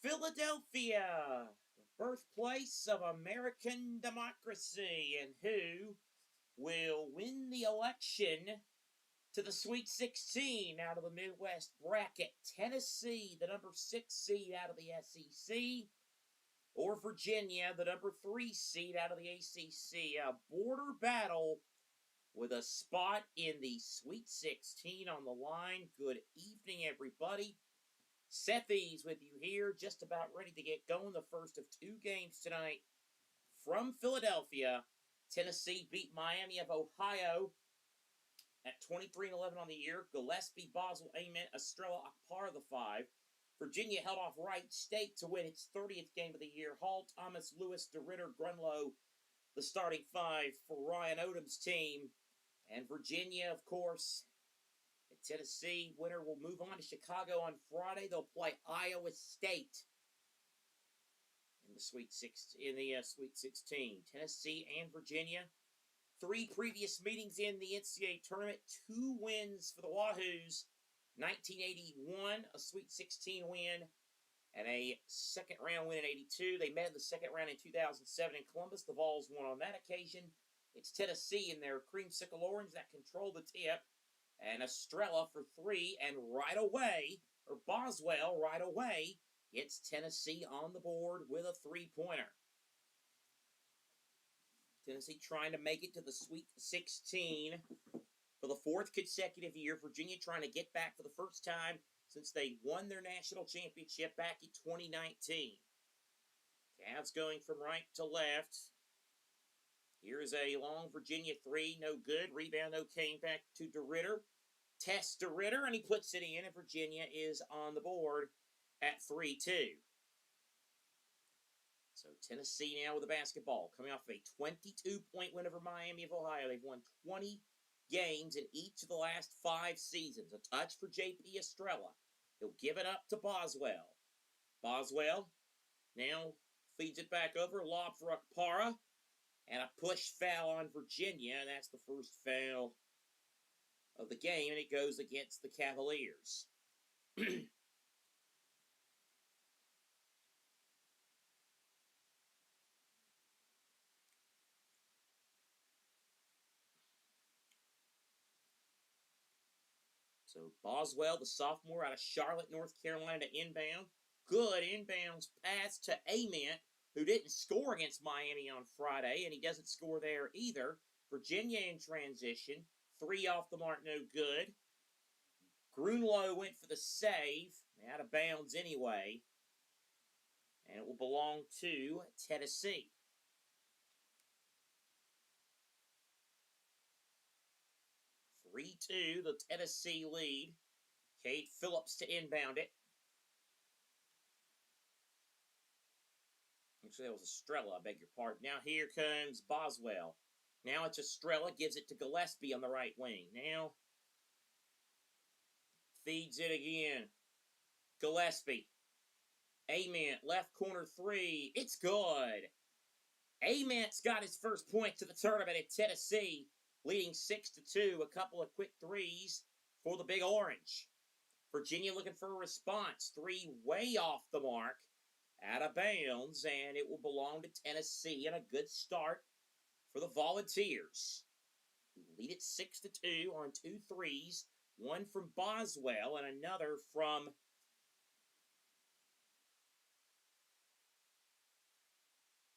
Philadelphia, the birthplace of American democracy, and who will win the election to the Sweet 16 out of the Midwest bracket? Tennessee, the number 6 seed out of the SEC, or Virginia, the number 3 seed out of the ACC. A border battle with a spot in the Sweet 16 on the line. Good evening, everybody. Seth Eaves with you here, just about ready to get going. The first of 2 games tonight from Philadelphia. Tennessee beat Miami of Ohio at 23-11 on the year. Gillespie, Boswell, Ament, Estrella, Akpar, the 5. Virginia held off Wright State to win its 30th game of the year. Hall, Thomas, Lewis, DeRitter, Grunlow, the starting 5 for Ryan Odom's team. And Virginia, of course, and Tennessee winner will move on to Chicago on Friday. They'll play Iowa State in the Sweet 16. Tennessee and Virginia. 3 previous meetings in the NCAA tournament. 2 wins for the Wahoos. 1981, a Sweet 16 win, and a second-round win in 82. They met in the second round in 2007 in Columbus. The Vols won on that occasion. It's Tennessee in their creamsicle orange that control the tip. And Estrella for 3, and right away, or Boswell right away, gets Tennessee on the board with a 3-pointer. Tennessee trying to make it to the Sweet 16 for the 4th consecutive year. Virginia trying to get back for the first time since they won their national championship back in 2019. Cavs going from right to left. Here's a long Virginia 3, no good. Rebound, no, came back to DeRitter. Tests DeRitter, and he puts it in, and Virginia is on the board at 3-2. So Tennessee now with the basketball, coming off of a 22-point win over Miami of Ohio. They've won 20 games in each of the last 5 seasons. A touch for J.P. Estrella. He'll give it up to Boswell. Boswell now feeds it back over, lob for Akpara. And a push foul on Virginia, and that's the first foul of the game, and it goes against the Cavaliers. So Boswell, the sophomore out of Charlotte, North Carolina, to inbound. Good inbounds pass to Ament, who didn't score against Miami on Friday, and he doesn't score there either. Virginia in transition. 3 off the mark, no good. Grunlow went for the save. Out of bounds anyway. And it will belong to Tennessee. (3-2), the Tennessee lead. Kate Phillips to inbound it. Actually, that was Estrella, I beg your pardon. Now here comes Boswell. Now it's Estrella, gives it to Gillespie on the right wing. Now feeds it again. Gillespie. Ament, left corner 3. It's good. Ament's got his first point to the tournament at Tennessee, leading 6-2. A couple of quick threes for the Big Orange. Virginia looking for a response. 3 way off the mark. Out of bounds, and it will belong to Tennessee, and a good start for the Volunteers, who lead it 6-2 on 2 threes, one from Boswell and another from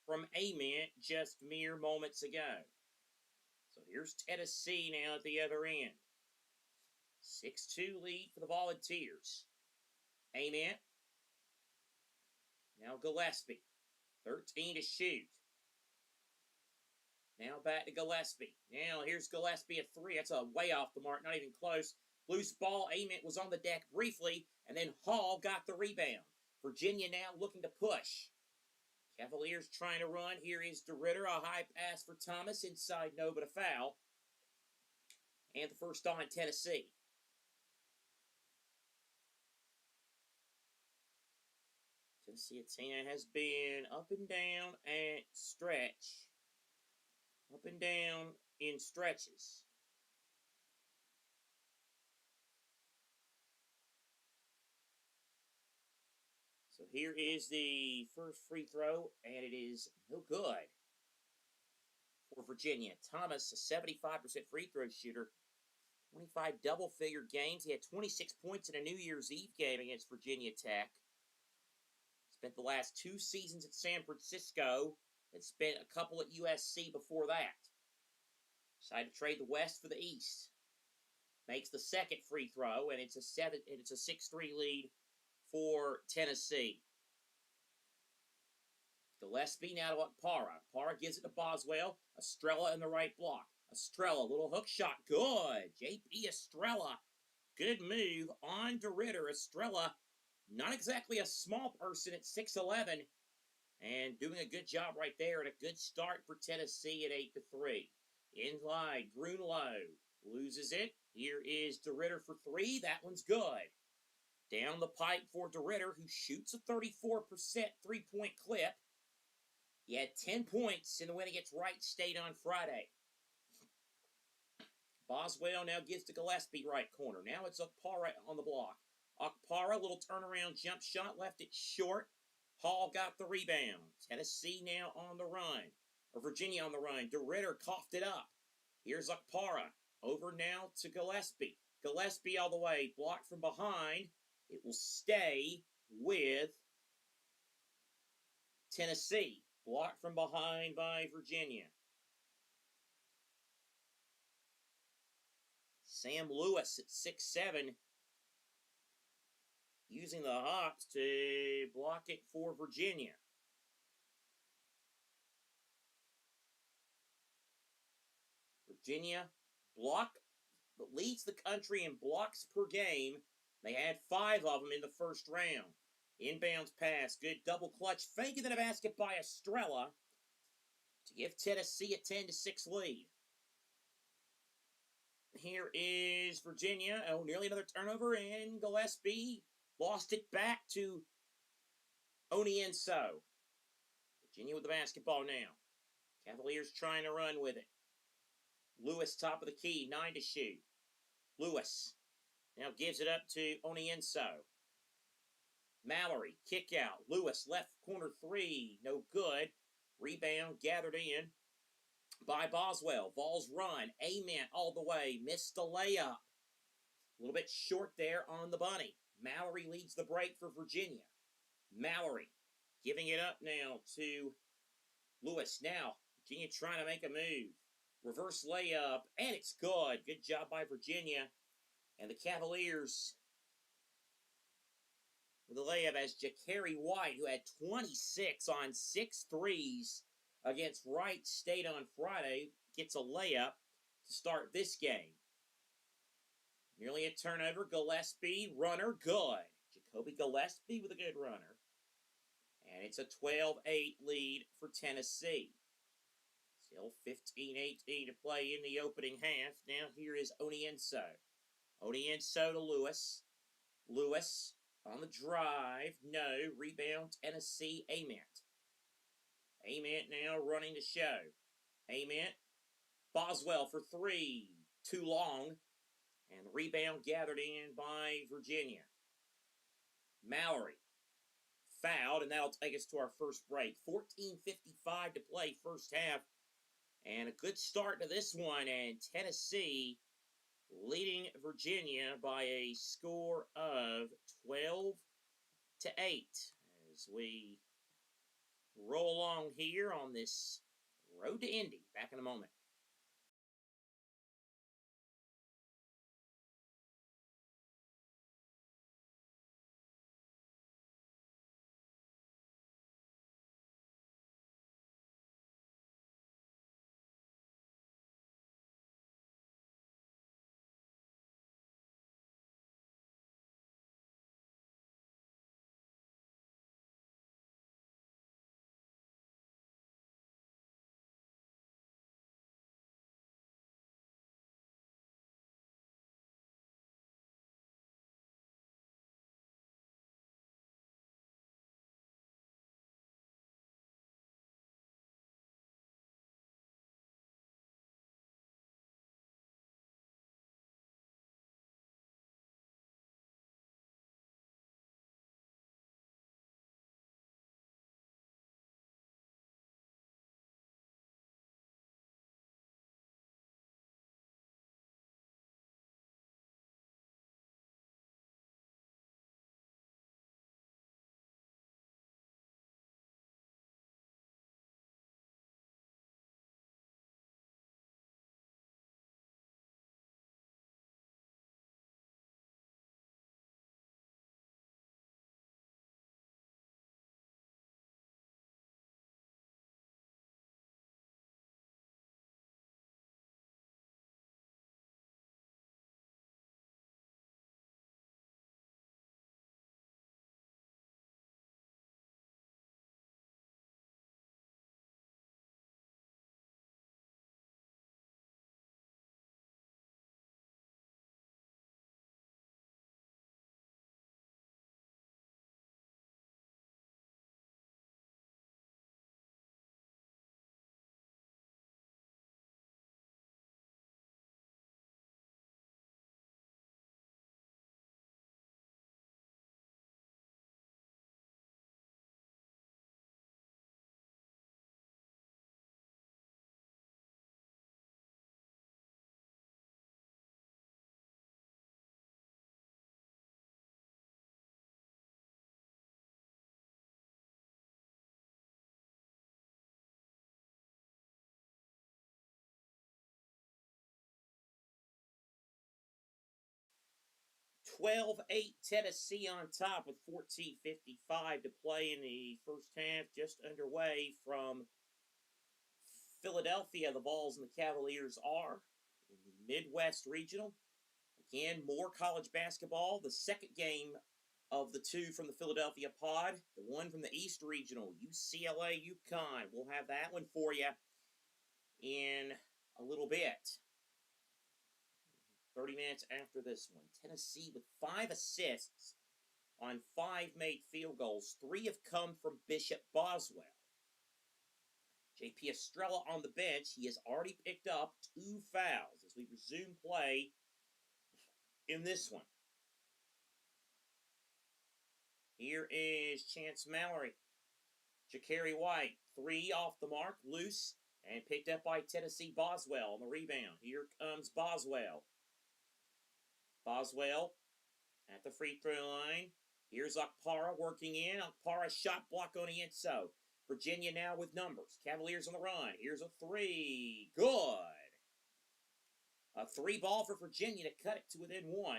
Ament just mere moments ago. So here's Tennessee now at the other end. 6-2 lead for the Volunteers. Ament. Now Gillespie. 13 to shoot. Now back to Gillespie. Now here's Gillespie at 3. That's a way off the mark, not even close. Loose ball. Ament was on the deck briefly, and then Hall got the rebound. Virginia now looking to push. Cavaliers trying to run. Here is DeRitter. A high pass for Thomas. Inside, no, but a foul. And the first on Tennessee. Tennessee has been up and down and stretch. Up and down in stretches. So So here is the first free throw, and it is no good for Virginia. Thomas, a 75% free throw shooter, 25 double-figure games. He had 26 points in a New Year's Eve game against Virginia Tech. Spent the last 2 seasons at San Francisco and spent a couple at USC before that. Decided to trade the West for the East. Makes the second free throw, and it's a 6-3 lead for Tennessee. Gillespie now to Okpara. Okpara gives it to Boswell. Estrella in the right block. Estrella, little hook shot. Good. J.P. Estrella. Good move on to Ritter. Estrella, not exactly a small person at 6'11", and doing a good job right there, and a good start for Tennessee at 8-3. Inside, Grunlow loses it. Here is DeRitter for 3. That one's good. Down the pipe for DeRitter, who shoots a 34% three-point clip. He had 10 points in the win against Wright State on Friday. Boswell now gives to Gillespie right corner. Now it's Okpara on the block. Okpara, little turnaround jump shot, left it short. Hall got the rebound. Tennessee now on the run. Or Virginia on the run. DeRitter coughed it up. Here's Okpara. Over now to Gillespie. Gillespie all the way. Blocked from behind. It will stay with Tennessee. Blocked from behind by Virginia. Sam Lewis at 6'7", using the hops to block it for Virginia. Virginia leads the country in blocks per game. They had 5 of them in the first round. Inbounds pass, good double clutch fake, and then a basket by Estrella to give Tennessee a 10-6 lead. Here is Virginia. Oh, nearly another turnover, and Gillespie lost it back to Onienso. Virginia with the basketball now. Cavaliers trying to run with it. Lewis top of the key, 9 to shoot. Lewis now gives it up to Onienso. Mallory, kick out. Lewis, left corner 3, no good. Rebound gathered in by Boswell. Vols run. Ament all the way. Missed the layup. A little bit short there on the bunny. Mallory leads the break for Virginia. Mallory giving it up now to Lewis. Now, Virginia trying to make a move. Reverse layup, and it's good. Good job by Virginia. And the Cavaliers with the layup as Ja'Carry White, who had 26 on 6 threes against Wright State on Friday, gets a layup to start this game. Nearly a turnover. Gillespie, runner, good. Jacoby Gillespie with a good runner. And it's a 12-8 lead for Tennessee. Still 15-18 to play in the opening half. Now here is Onienso. Onienso to Lewis. Lewis on the drive. No. Rebound, Tennessee. Ament. Ament now running the show. Ament. Boswell for 3. Too long. And the rebound gathered in by Virginia. Mallory. Fouled, and that'll take us to our first break. 14:55 to play first half. And a good start to this one, and Tennessee leading Virginia by a score of 12-8 as we roll along here on this road to Indy. Back in a moment. 12-8 Tennessee on top with 14:55 to play in the first half, just underway from Philadelphia. The Vols and the Cavaliers are in the Midwest Regional. Again, more college basketball. The second game of the two from the Philadelphia pod, the one from the East Regional, UCLA, UConn. We'll have that one for you in a little bit. 30 minutes after this one. Tennessee with 5 assists on 5 made field goals. 3 have come from Bishop Boswell. J.P. Estrella on the bench. He has already picked up 2 fouls as we resume play in this one. Here is Chance Mallory. Jakari White, 3 off the mark, loose, and picked up by Tennessee Boswell on the rebound. Here comes Boswell. Boswell at the free throw line. Here's Okpara working in. Okpara shot block on the inside. Virginia now with numbers. Cavaliers on the run. Here's a 3. Good. A 3 ball for Virginia to cut it to within 1.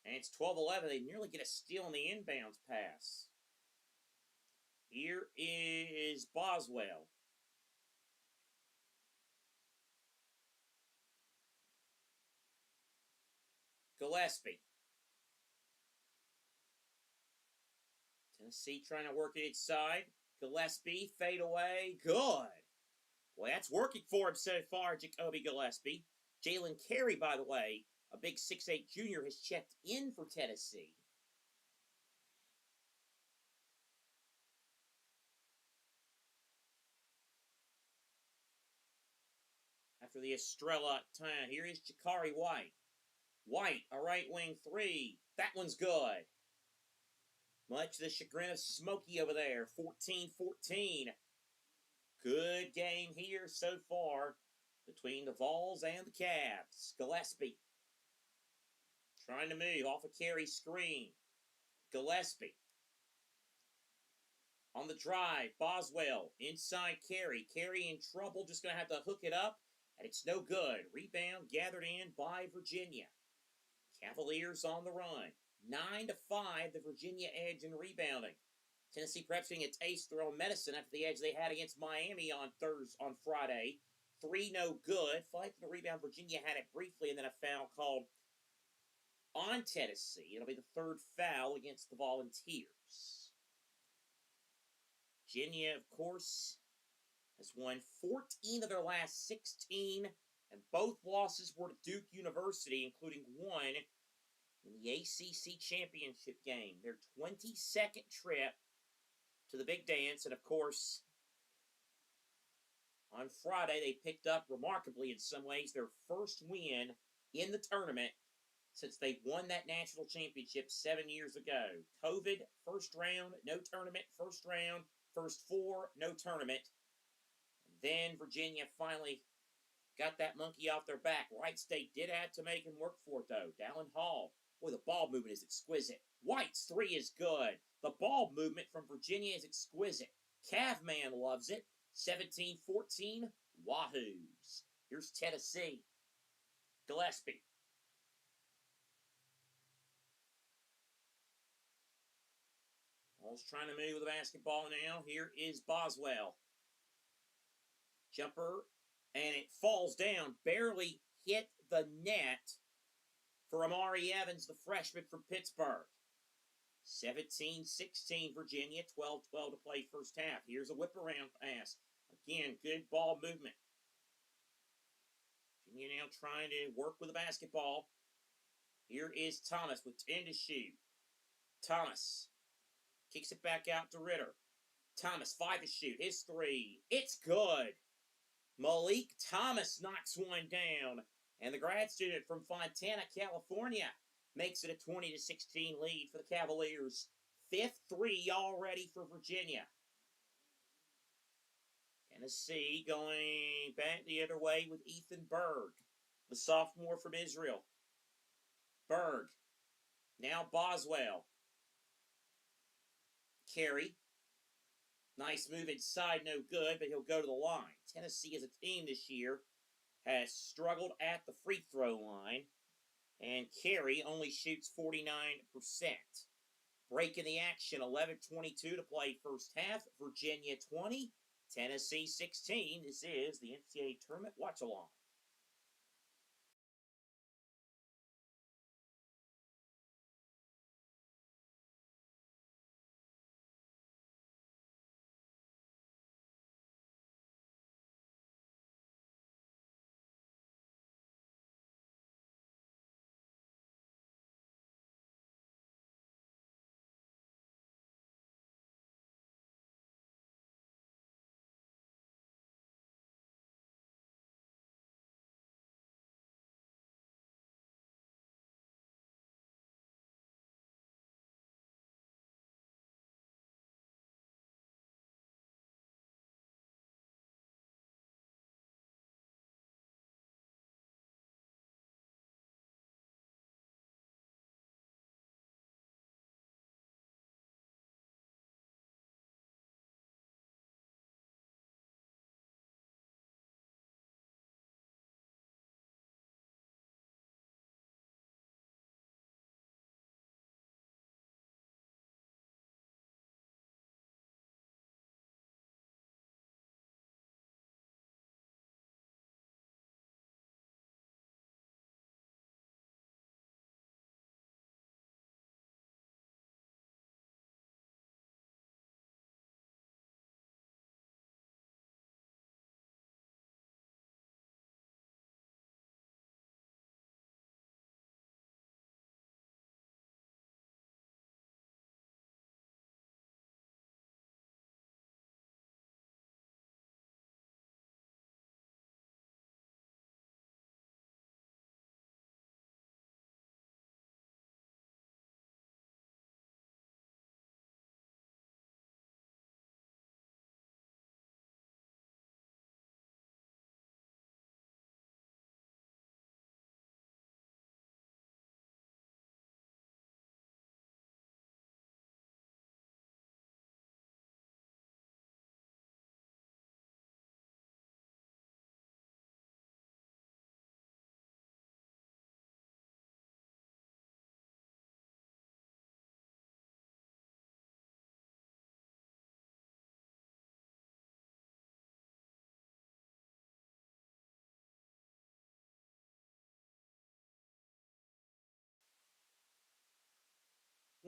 And it's 12-11. They nearly get a steal on the inbounds pass. Here is Boswell. Gillespie. Tennessee trying to work it inside. Gillespie, fade away. Good. Well, that's working for him so far, Jacoby Gillespie. Jalen Carey, by the way, a big 6'8 junior, has checked in for Tennessee. After the Estrella time, here is Jakari White. White, a right wing 3. That one's good. Much to the chagrin of Smokey over there. 14-14. Good game here so far between the Vols and the Cavs. Gillespie trying to move off a Carey screen. Gillespie on the drive. Boswell inside Carey. Carey in trouble. Just going to have to hook it up, and it's no good. Rebound gathered in by Virginia. Cavaliers on the run. 9-5, the Virginia edge in rebounding. Tennessee perhaps getting a taste of their own medicine after the edge they had against Miami on Friday. 3 no good. Fight for the rebound. Virginia had it briefly, and then a foul called on Tennessee. It'll be the 3rd foul against the Volunteers. Virginia, of course, has won 14 of their last 16, and both losses were to Duke University, including one in the ACC championship game. Their 22nd trip to the big dance, and of course, on Friday they picked up, remarkably in some ways, their first win in the tournament since they won that national championship 7 years ago. COVID, first round, no tournament, first round, first 4, no tournament. And then Virginia finally got that monkey off their back. Wright State did have to make him work for it, though. Dallin Hall. Boy, the ball movement is exquisite. White's 3 is good. The ball movement from Virginia is exquisite. Cavman loves it. 17-14, Wahoos. Here's Tennessee. Gillespie. Ball's trying to move with the basketball now. Here is Boswell. Jumper, and it falls down. Barely hit the net for Amari Evans, the freshman from Pittsburgh. 17-16 Virginia, 12-12 to play first half. Here's a whip around pass. Again, good ball movement. Virginia now trying to work with the basketball. Here is Thomas with 10 to shoot. Thomas kicks it back out to Ritter. Thomas, 5 to shoot. His 3. It's good. Malik Thomas knocks one down. And the grad student from Fontana, California, makes it a 20-16 lead for the Cavaliers. 5th 3 already for Virginia. Tennessee going back the other way with Ethan Berg, the sophomore from Israel. Berg. Now Boswell. Carey. Nice move inside, no good, but he'll go to the line. Tennessee as a team this year has struggled at the free throw line. And Carey only shoots 49%. Break in the action, 11:22 to play first half. Virginia 20, Tennessee 16. This is the NCAA Tournament Watchalong.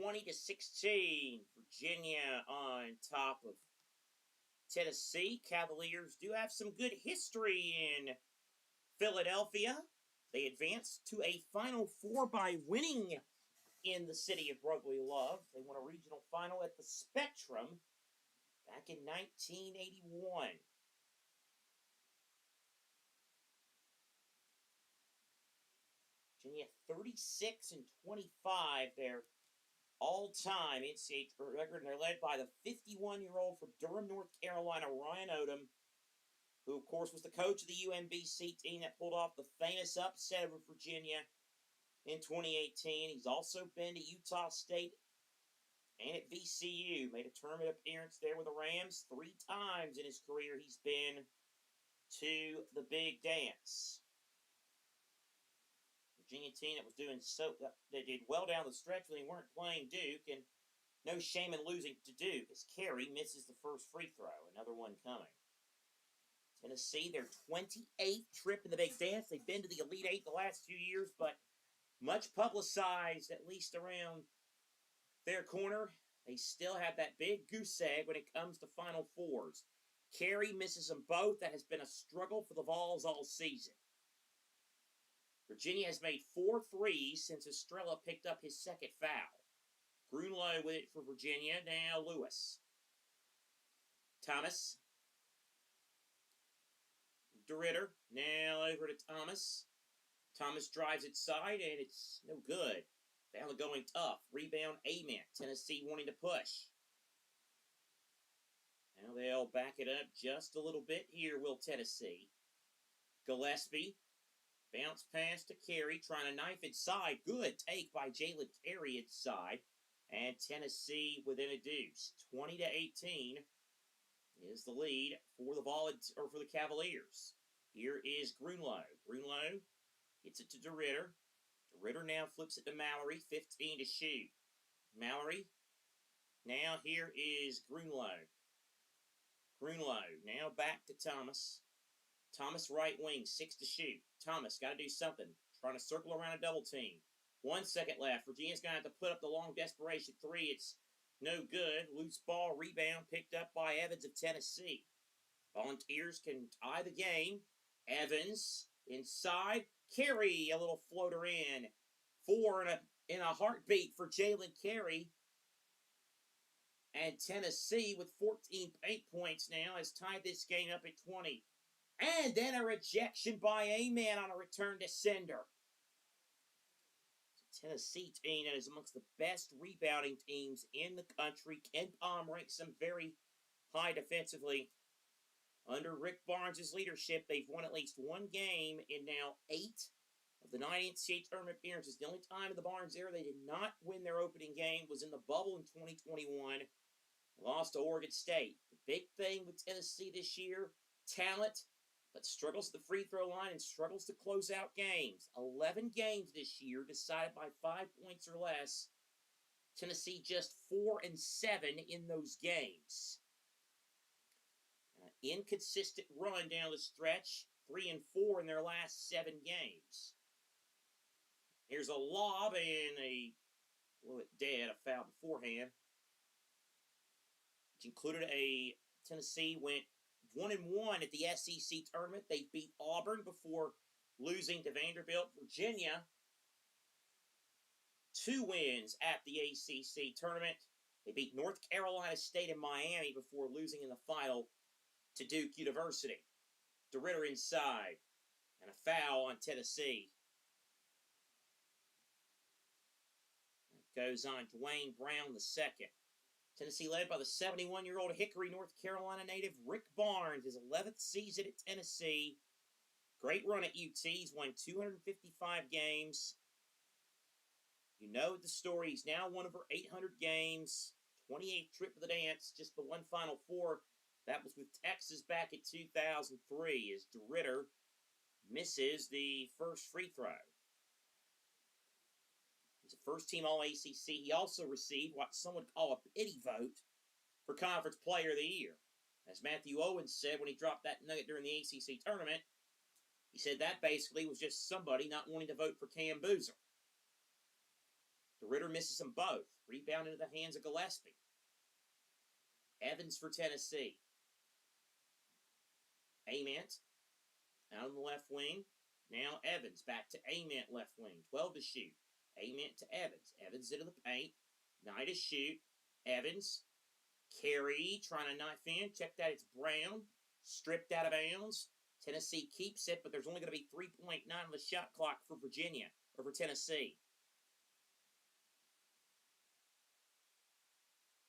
Twenty to 16, Virginia on top of Tennessee. Cavaliers do have some good history in Philadelphia. They advanced to a Final Four by winning in the city of brotherly love. They won a regional final at the Spectrum back in 1981. Virginia 36 and 25, their all-time NCAA record, and they're led by the 51-year-old from Durham, North Carolina, Ryan Odom, who, of course, was the coach of the UMBC team that pulled off the famous upset over Virginia in 2018. He's also been to Utah State and at VCU. Made a tournament appearance there with the Rams 3 times in his career. He's been to the big dance. Virginia team that was doing they did well down the stretch when they weren't playing Duke, and no shame in losing to Duke as Carey misses the first free throw. Another one coming. Tennessee, their 28th trip in the big dance. They've been to the Elite Eight the last few years, but much publicized, at least around their corner. They still have that big goose egg when it comes to Final Fours. Carey misses them both. That has been a struggle for the Vols all season. Virginia has made 4 threes since Estrella picked up his second foul. Grunlow with it for Virginia. Now Lewis. Thomas. DeRitter. Now over to Thomas. Thomas drives it side, and it's no good. Valley going tough. Rebound, Ament. Tennessee wanting to push. Now they'll back it up just a little bit here, will Tennessee. Gillespie. Bounce pass to Carey, trying to knife inside. Good take by Jalen Carey inside. And Tennessee within a deuce. 20 to 18 is the lead for the Cavaliers. Here is Grunlow. Grunlow gets it to DeRitter. Ritter now flips it to Mallory, 15 to shoot. Mallory. Now here is Grunlow. Grunlow now back to Thomas. Thomas right wing, 6 to shoot. Thomas got to do something. Trying to circle around a double team. 1 second left. Virginia's going to have to put up the long desperation three. It's no good. Loose ball rebound picked up by Evans of Tennessee. Volunteers can tie the game. Evans inside. Carey, a little floater in. 4 in a heartbeat for Jalen Carey. And Tennessee, with 14 paint points now, has tied this game up at 20. And then a rejection by A-Man on a return to sender. Tennessee team that is amongst the best rebounding teams in the country. Ken Palm ranks them very high defensively. Under Rick Barnes' leadership, they've won at least one game in now 8 of the 9 NCAA tournament appearances. The only time in the Barnes era they did not win their opening game was in the bubble in 2021. Lost to Oregon State. The big thing with Tennessee this year, talent, but struggles at the free throw line and struggles to close out games. 11 games this year decided by 5 points or less. Tennessee just 4-7 in those games. Inconsistent run down the stretch. 3-4 in their last 7 games. Here's a lob and a blew it dead, a foul beforehand. Which included a Tennessee went 1-1 at the SEC tournament. They beat Auburn before losing to Vanderbilt. Virginia, 2 wins at the ACC tournament. They beat North Carolina State and Miami before losing in the final to Duke University. DeRitter inside, and a foul on Tennessee. That goes on Dwayne Brown II. Tennessee led by the 71-year-old Hickory, North Carolina native Rick Barnes, his 11th season at Tennessee. Great run at UT. He's won 255 games. You know the story. He's now won over 800 games. 28th trip of the dance, just the one Final Four. That was with Texas back in 2003 as DeRitter misses the first free throw. He's a first-team All-ACC. He also received what some would call a pity vote for Conference Player of the Year. As Matthew Owens said when he dropped that nugget during the ACC tournament, he said that basically was just somebody not wanting to vote for Cam Boozer. DeRitter misses them both. Rebound into the hands of Gillespie. Evans for Tennessee. Ament out on the left wing. Now Evans back to Ament left wing. 12 to shoot. Ament to Evans. Evans into the paint. 9 to shoot. Evans. Carey trying to knife in. Check that. It's Brown. Stripped out of bounds. Tennessee keeps it, but there's only going to be 3.9 on the shot clock for Virginia, or for Tennessee.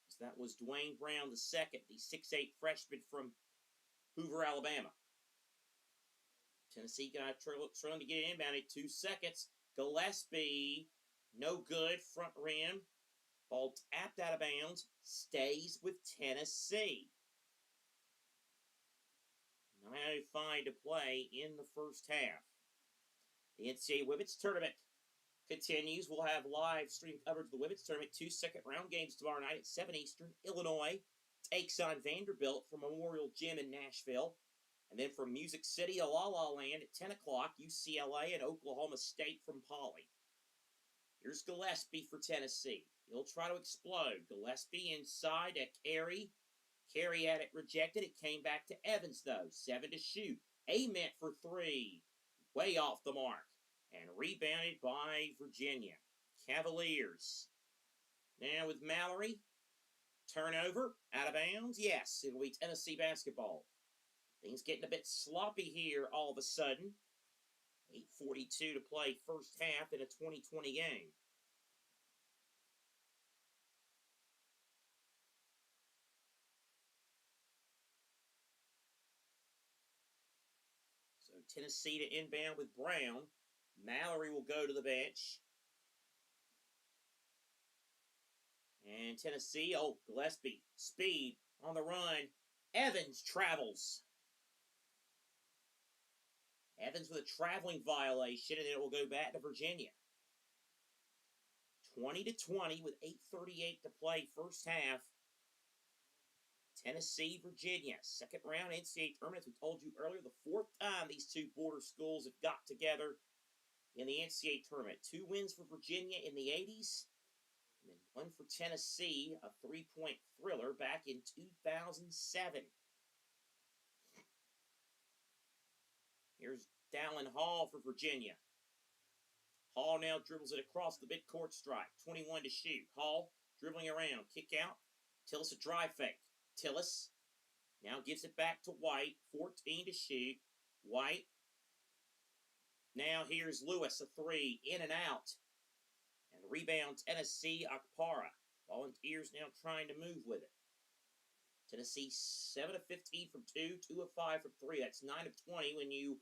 So that was Dwayne Brown II, the 6'8 freshman from Hoover, Alabama. Tennessee got trying to get it inbounded. 2 seconds. Gillespie, no good. Front rim. Ball tapped out of bounds. Stays with Tennessee. 9:05 to play in the first half. The NCAA Women's Tournament continues. We'll have live stream coverage of the Women's Tournament. 2 second-round games tomorrow night at 7 Eastern. Illinois takes on Vanderbilt from Memorial Gym in Nashville. And then from Music City, La La Land at 10 o'clock, UCLA and Oklahoma State from Poly. Here's Gillespie for Tennessee. He'll try to explode. Gillespie inside at Carey. Carey had it rejected. It came back to Evans, though. 7 to shoot. Ament for 3. Way off the mark. And rebounded by Virginia. Cavaliers. Now with Mallory. Turnover. Out of bounds. Yes, it'll be Tennessee basketball. Things getting a bit sloppy here all of a sudden. 8:42 to play first half in a 2020 game. So Tennessee to inbound with Brown. Mallory will go to the bench. And Tennessee, Gillespie, speed on the run. Evans travels. Evans with a traveling violation, and then it will go back to Virginia. 20-20 with 8:38 to play first half. Tennessee, Virginia, second round NCAA tournament. As we told you earlier, the fourth time these two border schools have got together in the NCAA tournament. 2 wins for Virginia in the 80s, and then 1 for Tennessee, a 3-point thriller back in 2007. Here's Dallin Hall for Virginia. Hall now dribbles it across the midcourt stripe. 21 to shoot. Hall dribbling around. Kick out. Tillis a drive fake. Tillis now gives it back to White. 14 to shoot. White. Now here's Lewis, a 3. In and out. And the rebound, Tennessee, Akpara. Volunteers now trying to move with it. Tennessee 7 of 15 from 2. 2 of 5 from 3. That's 9 of 20 when you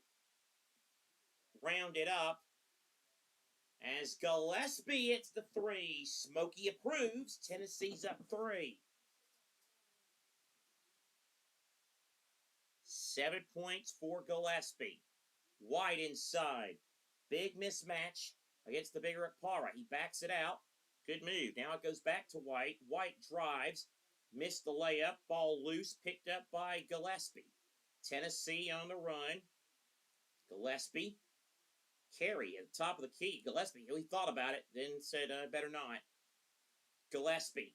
round it up. As Gillespie hits the 3. Smokey approves. Tennessee's up 3. 7 points for Gillespie. White inside. Big mismatch against the bigger Akpara. He backs it out. Good move. Now it goes back to White. White drives. Missed the layup. Ball loose. Picked up by Gillespie. Tennessee on the run. Gillespie. Carey at the top of the key. Gillespie, he thought about it, then said, better not. Gillespie.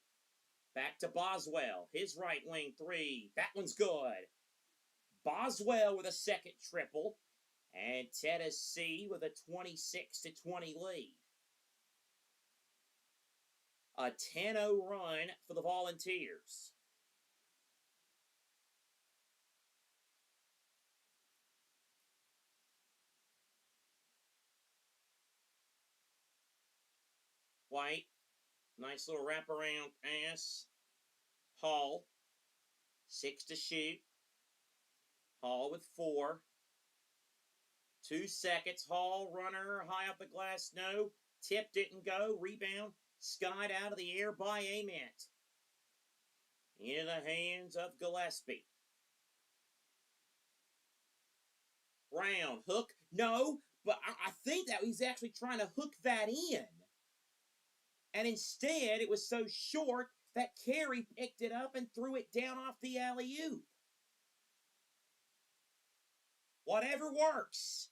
Back to Boswell. His right wing 3. That one's good. Boswell with a second triple. And Tennessee with a 26-20 lead. A 10-0 run for the Volunteers. White, nice little wraparound pass. Hall, 6 to shoot. Hall with 4. 2 seconds. Hall, runner, high up the glass, no. Tip didn't go. Rebound, skied out of the air by Ament. In the hands of Gillespie. Brown, hook, no. But I think that he's actually trying to hook that in. And instead, it was so short that Carey picked it up and threw it down off the alley-oop. Whatever works.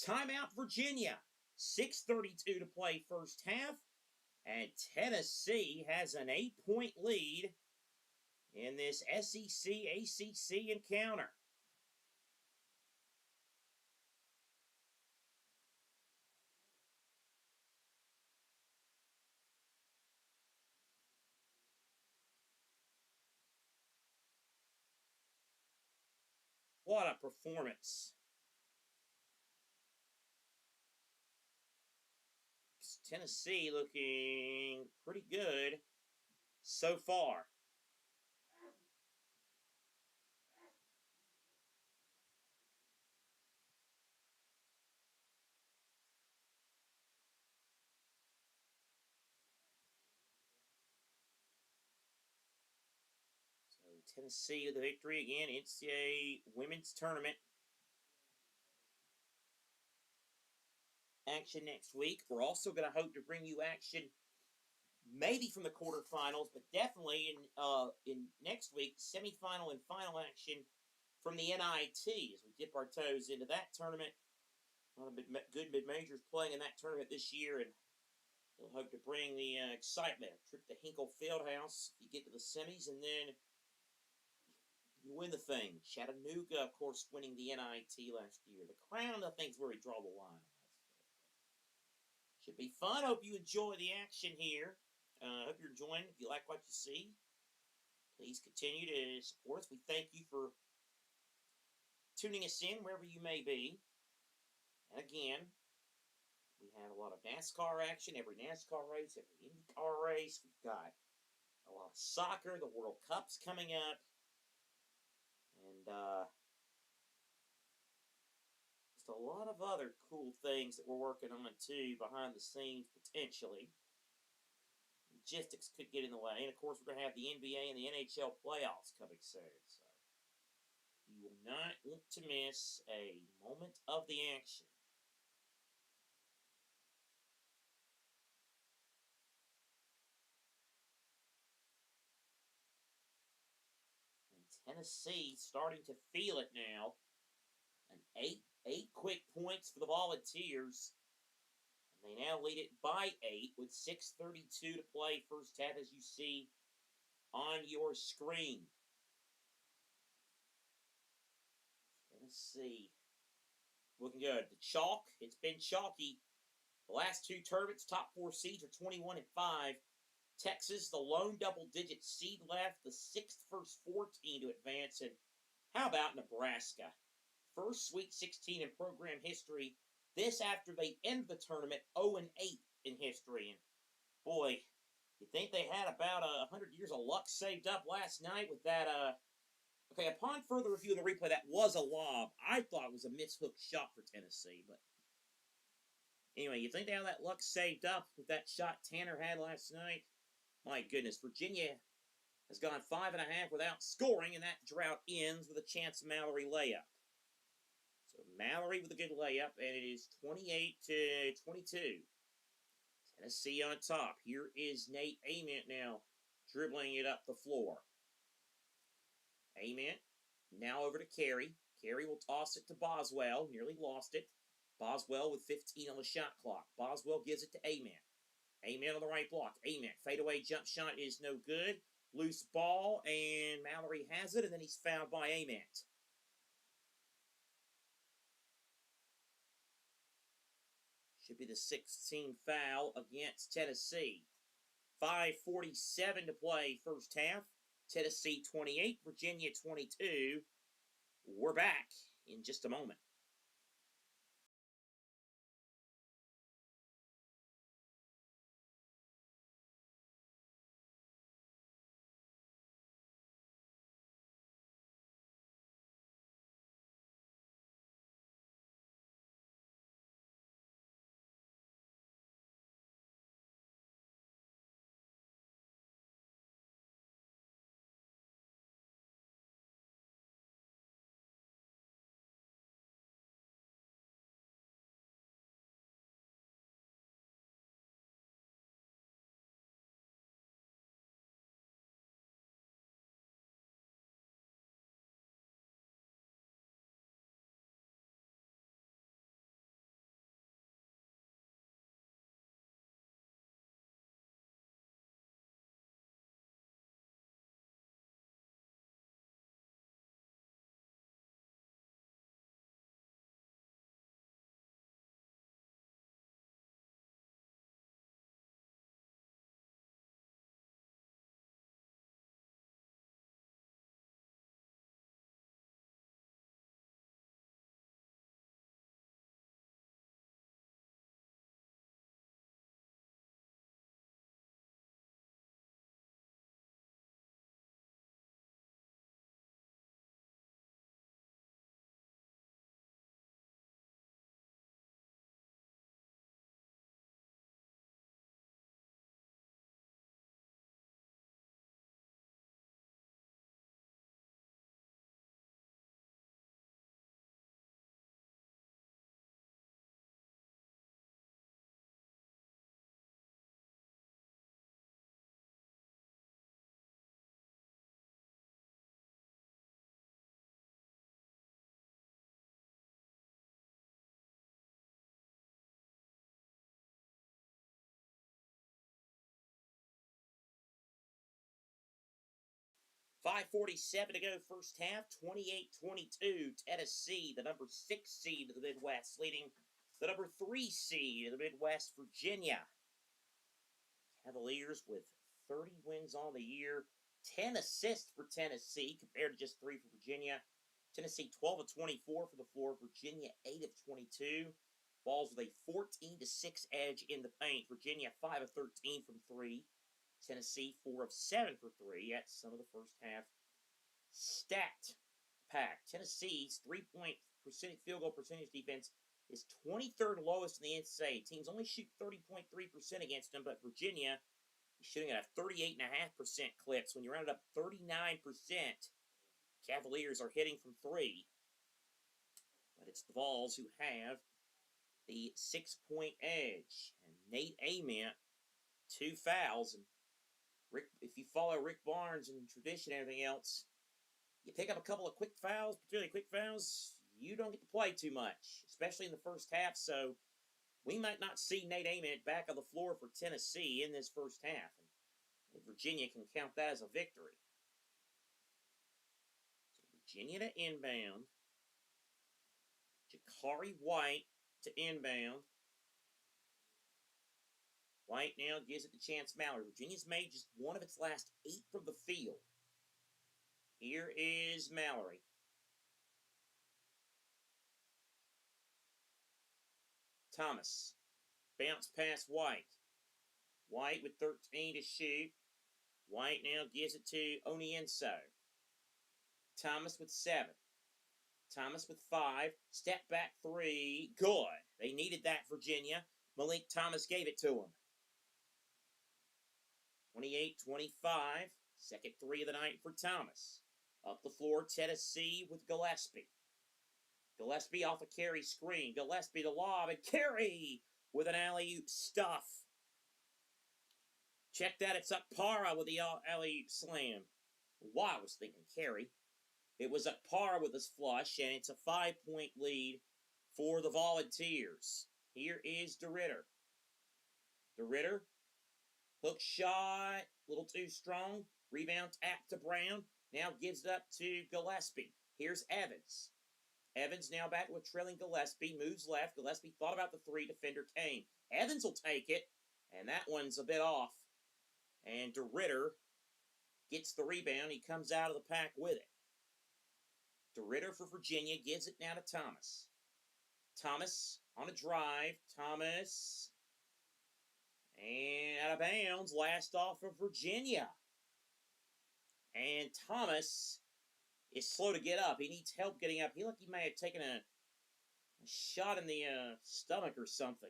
Timeout, Virginia. 6:32 to play first half. And Tennessee has an 8-point lead in this SEC-ACC encounter. What a performance. Tennessee looking pretty good so far. So Tennessee with the victory again, NCAA Women's Tournament. Action next week. We're also going to hope to bring you action maybe from the quarterfinals, but definitely in next week, semifinal and final action from the NIT as we dip our toes into that tournament. A lot of good mid-majors playing in that tournament this year, and we'll hope to bring the excitement. A trip to Hinkle Fieldhouse if you get to the semis, and then you win the thing. Chattanooga, of course, winning the NIT last year. The Crown, I think, is where we draw the line. Should be fun. Hope you enjoy the action here. Hope you're enjoying. If you like what you see, please continue to support us. We thank you for tuning us in wherever you may be. And again, we have a lot of NASCAR action, every NASCAR race, every IndyCar race. We've got a lot of soccer. The World Cup's coming up. And just a lot of other cool things that we're working on, too, behind the scenes, potentially. Logistics could get in the way. And, of course, we're going to have the NBA and the NHL playoffs coming soon. So you will not want to miss a moment of the action. Tennessee starting to feel it now. An eight quick points for the Volunteers. And they now lead it by 8 with 6:32 to play first half, as you see on your screen. Tennessee looking good. The chalk, it's been chalky. The last two tournaments, top 4 seeds are 21-5. Texas, the lone double-digit seed left, the sixth first 14 to advance. And how about Nebraska? First Sweet 16 in program history. This after they end the tournament 0-8 in history. And boy, you think they had about 100 years of luck saved up last night with that. Okay, upon further review of the replay, that was a lob. I thought it was a mishooked shot for Tennessee, but anyway, you think they have that luck saved up with that shot Tanner had last night? My goodness, Virginia has gone 5.5 without scoring, and that drought ends with a Chance Mallory layup. So Mallory with a good layup, and it is 28-22. Tennessee on top. Here is Nate Ament now dribbling it up the floor. Ament now over to Carey. Carey will toss it to Boswell. Nearly lost it. Boswell with 15 on the shot clock. Boswell gives it to Ament. Ament on the right block. Ament, fadeaway jump shot is no good. Loose ball, and Mallory has it, and then he's fouled by Ament. Should be the 16th foul against Tennessee. 5:47 to play first half. Tennessee 28, Virginia 22. We're back in just a moment. .547 to go first half, 28-22. Tennessee, the number 6 seed of the Midwest, leading the number 3 seed of the Midwest, Virginia. Cavaliers with 30 wins on the year, 10 assists for Tennessee compared to just 3 for Virginia. Tennessee 12 of 24 for the floor, Virginia 8 of 22. Balls with a 14-6 edge in the paint. Virginia 5 of 13 from 3. Tennessee 4 of 7 for 3. That's some of the first half stat pack. Tennessee's 3-point field goal percentage defense is 23rd lowest in the NCAA. Teams only shoot 30.3% against them, but Virginia is shooting at a 38.5% clip. So when you round it up 39%, Cavaliers are hitting from 3. But it's the Vols who have the 6-point edge. And Nate Ament, 2 fouls. And Rick, if you follow Rick Barnes and tradition and everything else, You pick up a couple of quick fouls, particularly quick fouls, you don't get to play too much, especially in the first half. So we might not see Nate Ament back on the floor for Tennessee in this first half. And Virginia can count that as a victory. So Virginia to inbound. Jakari White to inbound. White now gives it to Chance Mallory. Virginia's made just one of its last 8 from the field. Here is Mallory. Thomas. Bounce past White. White with 13 to shoot. White now gives it to Onienso. Thomas with 7. Thomas with 5. Step back 3. Good. They needed that, Virginia. Malik Thomas gave it to him. 28-25. Second 3 of the night for Thomas. Up the floor, Tennessee with Gillespie. Gillespie off a Carey screen. Gillespie to lob, and Carey with an alley-oop stuff. Check that, it's Akpara with the alley-oop slam. Wow, I was thinking Carey. It was Akpara with his flush, and it's a 5-point lead for the Volunteers. Here is DeRitter. DeRitter, hook shot, a little too strong. Rebound tap to Brown. Now gives it up to Gillespie. Here's Evans. Evans now back with trailing Gillespie. Moves left. Gillespie thought about the 3. Defender came. Evans will take it. And that one's a bit off. And DeRitter gets the rebound. He comes out of the pack with it. DeRitter for Virginia gives it now to Thomas. Thomas on a drive. Thomas. And out of bounds. Last off of Virginia. And Thomas is slow to get up. He needs help getting up. He looked like he may have taken a shot in the stomach or something.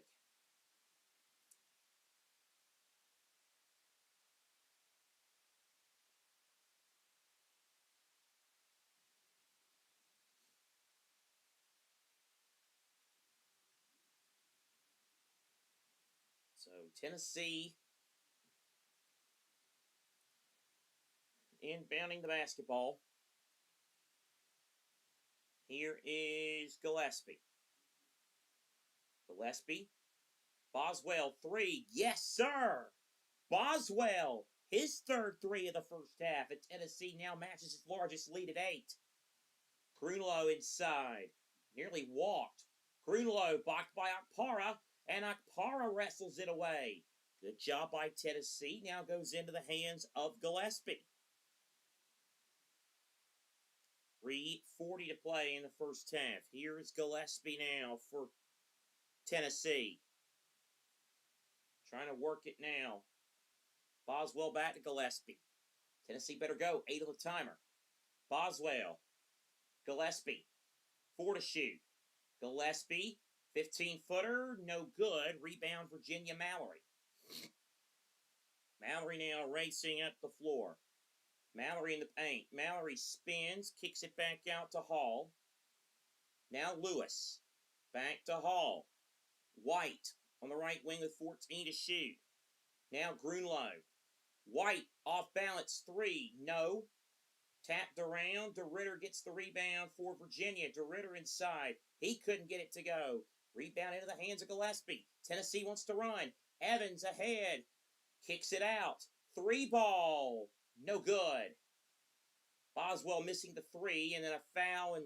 So Tennessee inbounding the basketball. Here is Gillespie. Gillespie. Boswell, 3. Yes, sir! Boswell, his third 3 of the first half. And Tennessee now matches its largest lead at 8. Grunlow inside. Nearly walked. Grunlow blocked by Akpara. And Akpara wrestles it away. Good job by Tennessee. Now goes into the hands of Gillespie. 3:40 to play in the first half. Here is Gillespie now for Tennessee. Trying to work it now. Boswell back to Gillespie. Tennessee better go. 8 on the timer. Boswell. Gillespie. 4 to shoot. Gillespie. 15-footer. No good. Rebound Virginia Mallory. Mallory now racing up the floor. Mallory in the paint. Mallory spins. Kicks it back out to Hall. Now Lewis. Back to Hall. White on the right wing with 14 to shoot. Now Grunlow. White off balance 3. No. Tapped around. DeRitter gets the rebound for Virginia. DeRitter inside. He couldn't get it to go. Rebound into the hands of Gillespie. Tennessee wants to run. Evans ahead. Kicks it out. 3 ball. No good. Boswell missing the 3, and then a foul, and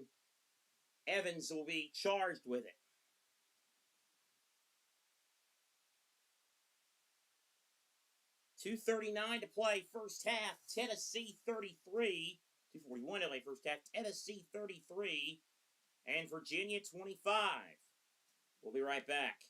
Evans will be charged with it. 2:39 to play first half. Tennessee 33. 2:41 to play first half. Tennessee 33 and Virginia 25. We'll be right back.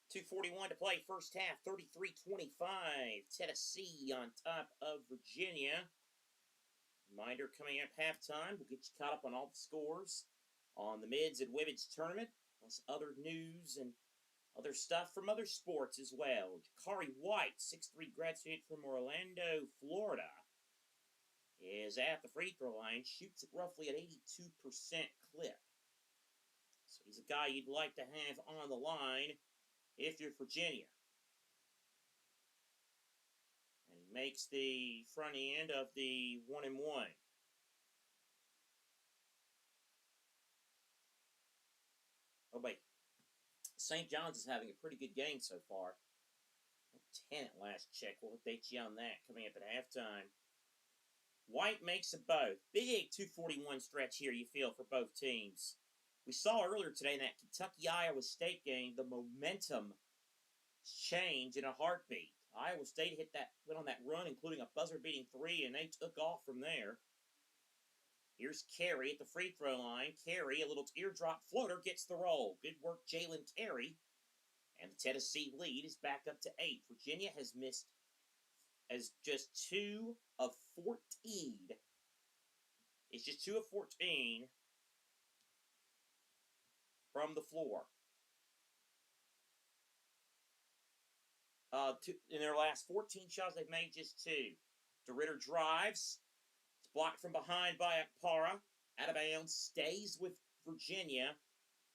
2:41 to play first half, 33-25. Tennessee on top of Virginia. Reminder coming up halftime. We'll get you caught up on all the scores on the Mids and Women's tournament, plus other news and other stuff from other sports as well. Jakari White, 6'3" grad student from Orlando, Florida, is at the free throw line, shoots it roughly at 82% clip. So he's a guy you'd like to have on the line if you're Virginia. And he makes the front end of the 1-and-1. Oh, wait. St. John's is having a pretty good game so far. 10 at last check. We'll update you on that coming up at halftime. White makes them both. Big 2:41 stretch here, you feel, for both teams. We saw earlier today in that Kentucky-Iowa State game, the momentum change in a heartbeat. Iowa State went on that run, including a buzzer-beating 3, and they took off from there. Here's Carey at the free throw line. Carey, a little teardrop floater, gets the roll. Good work, Jalen Carey. And the Tennessee lead is back up to 8. Virginia has missed as just 2 of 14. It's just 2 of 14 from the floor. In their last 14 shots, they've made just 2. DeRitter drives. It's blocked from behind by Akpara. Out of bounds, stays with Virginia,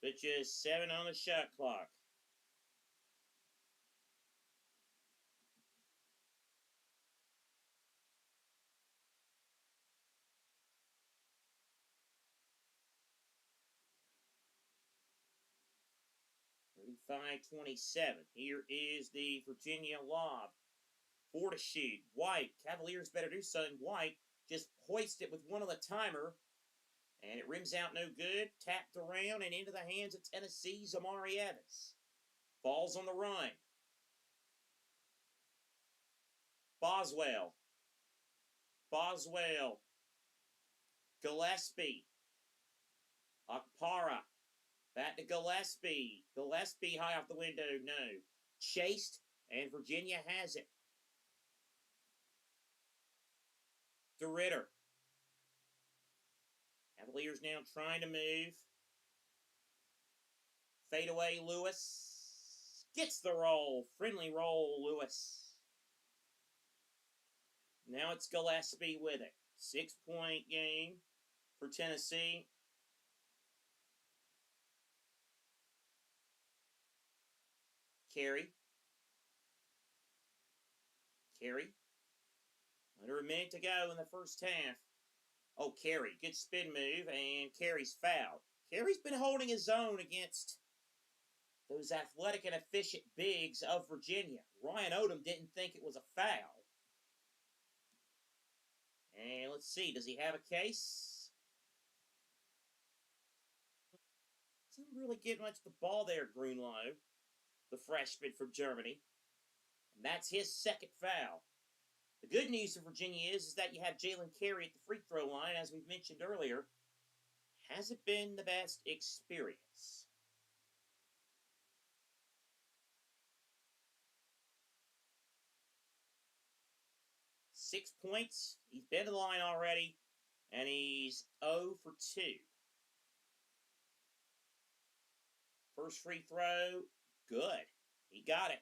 but just 7 on the shot clock. 35-27. Here is the Virginia lob. 4 to shoot. White. Cavaliers better do something. White just hoists it with one on the timer. And it rims out no good. Tapped around and into the hands of Tennessee's Amari Evans. Falls on the run. Boswell. Gillespie. Akpara. Back to Gillespie. Gillespie high off the window. No. Chased, and Virginia has it. DeRitter. Cavaliers now trying to move. Fadeaway Lewis. Gets the roll. Friendly roll, Lewis. Now it's Gillespie with it. 6-point game for Tennessee. Carey. Under a minute to go in the first half. Oh, Carey. Good spin move, and Carey's fouled. Carey's been holding his own against those athletic and efficient bigs of Virginia. Ryan Odom didn't think it was a foul. And let's see, does he have a case? Doesn't really get much the ball there, Grunlow, the freshman from Germany. And that's his second foul. The good news for Virginia is that you have Jalen Carey at the free throw line, as we've mentioned earlier. Hasn't been the best experience. Six points. He's been to the line already, and he's 0 for 2. First free throw, good. He got it.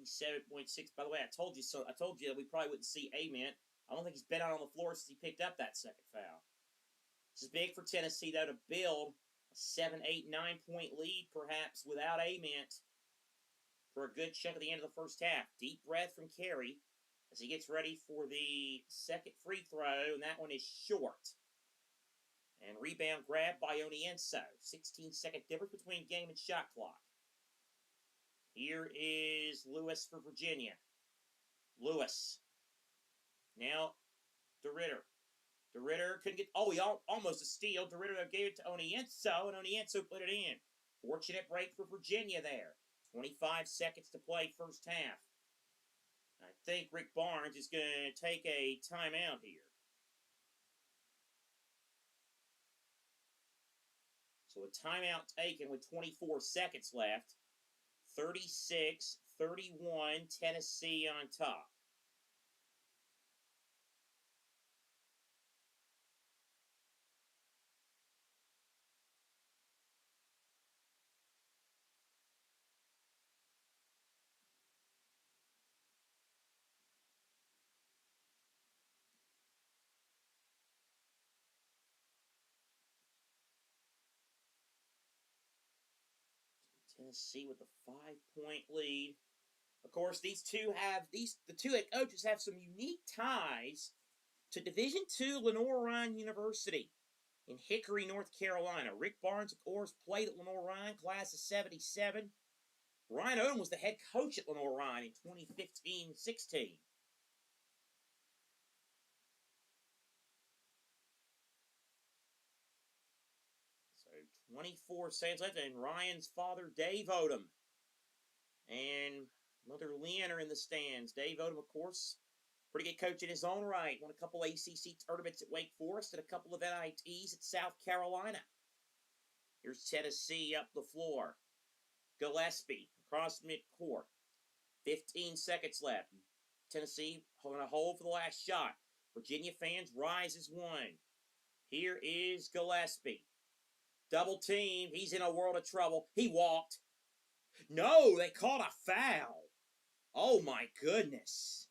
.6. By the way, I told you so. I told you that we probably wouldn't see Ament. I don't think he's been out on the floor since he picked up that second foul. This is big for Tennessee, though, to build a 7, 8, 9-point lead, perhaps, without Ament for a good chunk of the end of the first half. Deep breath from Carey as he gets ready for the second free throw, and that one is short. And rebound grab by Onienso. 16-second difference between game and shot clock. Here is Lewis for Virginia. Lewis. Now, DeRitter. DeRitter couldn't get... Oh, he almost a steal. DeRitter gave it to Onienso, and Onienso put it in. Fortunate break for Virginia there. 25 seconds to play first half. I think Rick Barnes is going to take a timeout here. So a timeout taken with 24 seconds left. 36-31, Tennessee on top. Tennessee with a 5-point lead. Of course, the two head coaches have some unique ties to Division II Lenoir-Rhyne University in Hickory, North Carolina. Rick Barnes, of course, played at Lenoir-Rhyne, class of 77. Ryan Odom was the head coach at Lenoir-Rhyne in 2015-16. So 24 seconds left, and Ryan's father, Dave Odom, and mother Lynn are in the stands. Dave Odom, of course, pretty good coach in his own right. Won a couple ACC tournaments at Wake Forest and a couple of NITs at South Carolina. Here's Tennessee up the floor. Gillespie across midcourt. 15 seconds left. Tennessee on a hold for the last shot. Virginia fans rise as one. Here is Gillespie. Double team. He's in a world of trouble. He walked. No, they called a foul. Oh my goodness.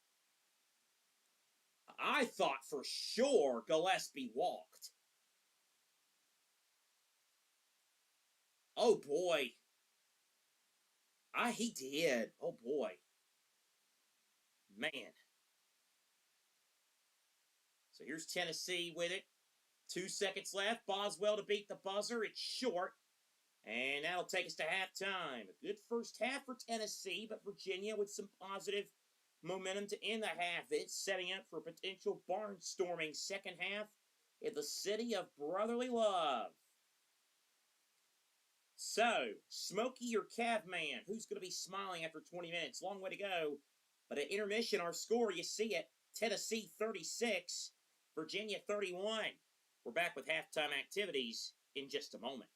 I thought for sure Gillespie walked. Oh boy. He did. Oh boy. Man. So here's Tennessee with it. 2 seconds left. Boswell to beat the buzzer. It's short. And that'll take us to halftime. A good first half for Tennessee, but Virginia with some positive momentum to end the half. It's setting up for a potential barnstorming second half in the city of brotherly love. So, Smokey or Cavman, who's going to be smiling after 20 minutes? Long way to go. But at intermission, our score, you see it, Tennessee 36, Virginia 31. We're back with halftime activities in just a moment.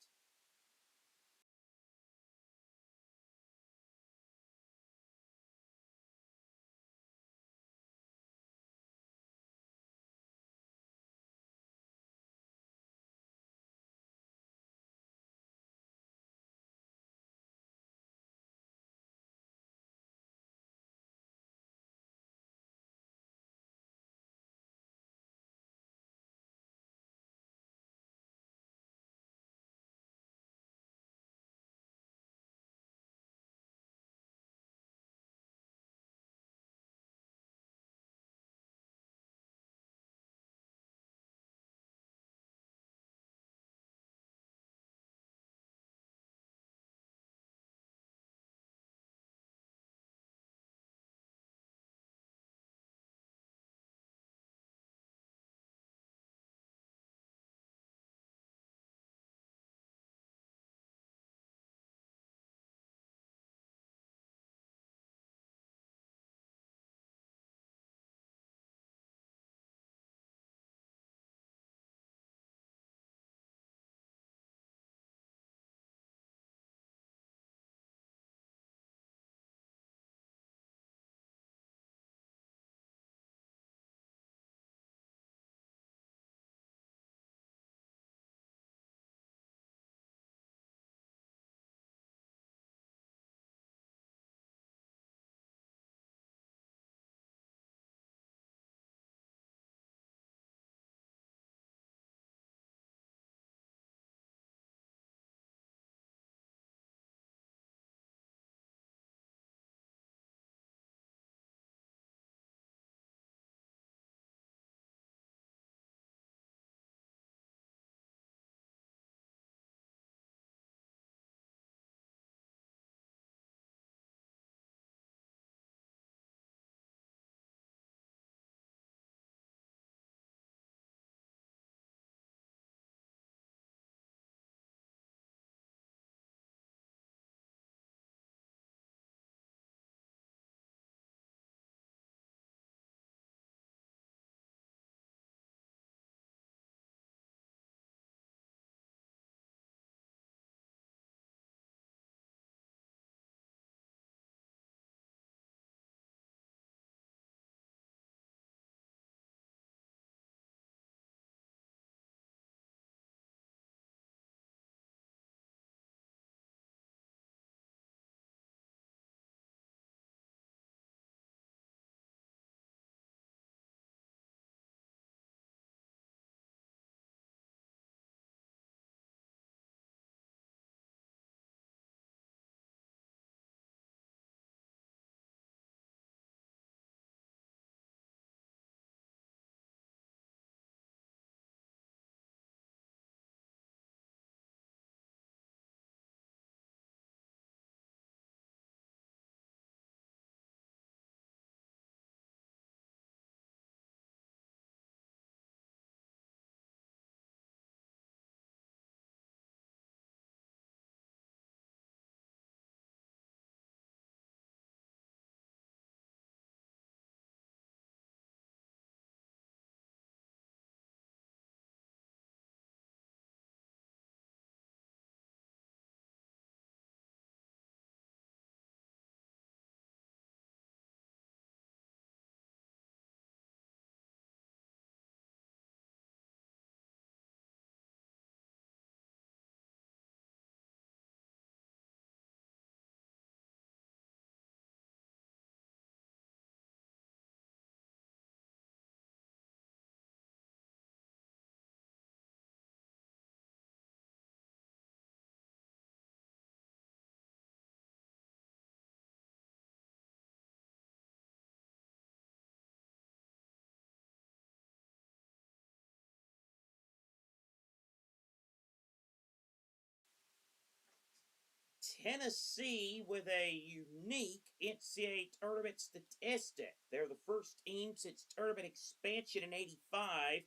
Tennessee with a unique NCAA tournament statistic. They're the first team since tournament expansion in '85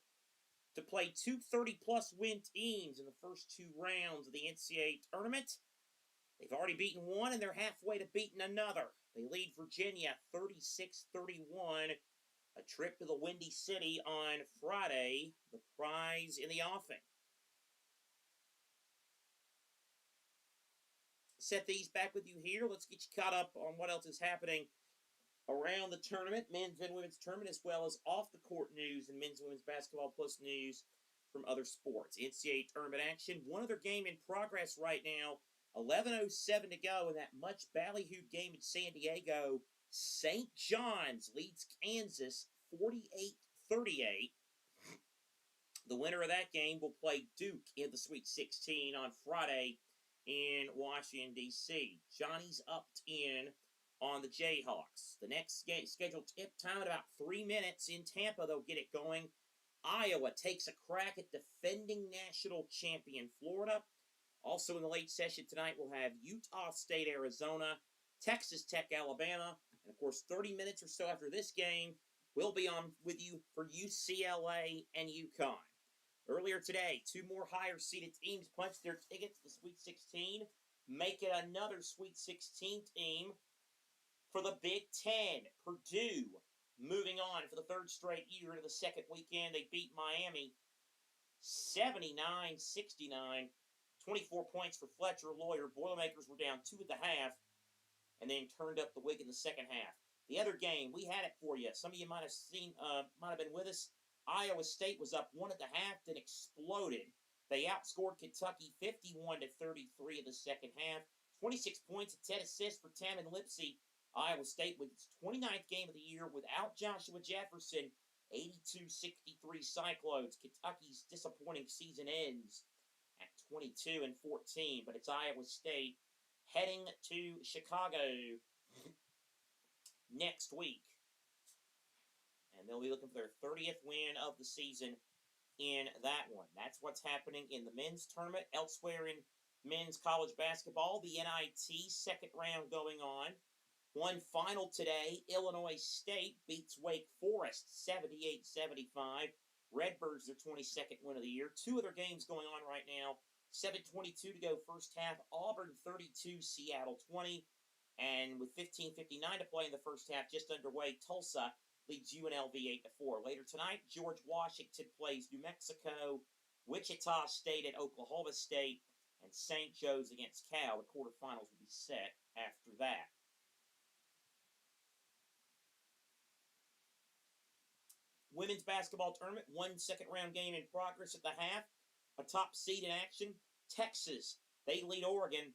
to play two 30-plus win teams in the first two rounds of the NCAA tournament. They've already beaten one, and they're halfway to beating another. They lead Virginia 36-31. A trip to the Windy City on Friday, the prize in the offing. Seth Eaves back with you here. Let's get you caught up on what else is happening around the tournament, men's and women's tournament, as well as off-the-court news and men's and women's basketball plus news from other sports. NCAA tournament action. One other game in progress right now. 11:07 to go in that much ballyhooed game in San Diego. St. John's leads Kansas 48-38. The winner of that game will play Duke in the Sweet 16 on Friday in Washington, D.C. Johnny's up in on the Jayhawks. The next game scheduled tip time at about 3 minutes in Tampa. They'll get it going. Iowa takes a crack at defending national champion Florida. Also in the late session tonight, we'll have Utah State, Arizona, Texas Tech, Alabama, and of course 30 minutes or so after this game, we'll be on with you for UCLA and UConn. Earlier today, two more higher-seeded teams punched their tickets to the Sweet 16, making another Sweet 16 team for the Big Ten. Purdue moving on for the third straight year into the second weekend. They beat Miami 79-69. 24 points for Fletcher Lawyer. Boilermakers were down 2 at the half and then turned up the wig in the second half. The other game, we had it for you. Some of you might have seen, might have been with us. Iowa State was up 1 at the half, then exploded. They outscored Kentucky 51-33 in the second half. 26 points and 10 assists for Tamin Lipsey. Iowa State with its 29th game of the year without Joshua Jefferson. 82-63 Cyclones. Kentucky's disappointing season ends at 22-14, but it's Iowa State heading to Chicago next week. And they'll be looking for their 30th win of the season in that one. That's what's happening in the men's tournament. Elsewhere in men's college basketball, the NIT second round going on. One final today, Illinois State beats Wake Forest 78-75. Redbirds, their 22nd win of the year. Two other games going on right now. 7:22 to go first half. Auburn 32, Seattle 20. And with 15:59 to play in the first half, just underway, Tulsa leads UNLV 8-4. Later tonight, George Washington plays New Mexico, Wichita State at Oklahoma State, and St. Joe's against Cal. The quarterfinals will be set after that. Women's basketball tournament, one second-round game in progress at the half. A top seed in action, Texas. They lead Oregon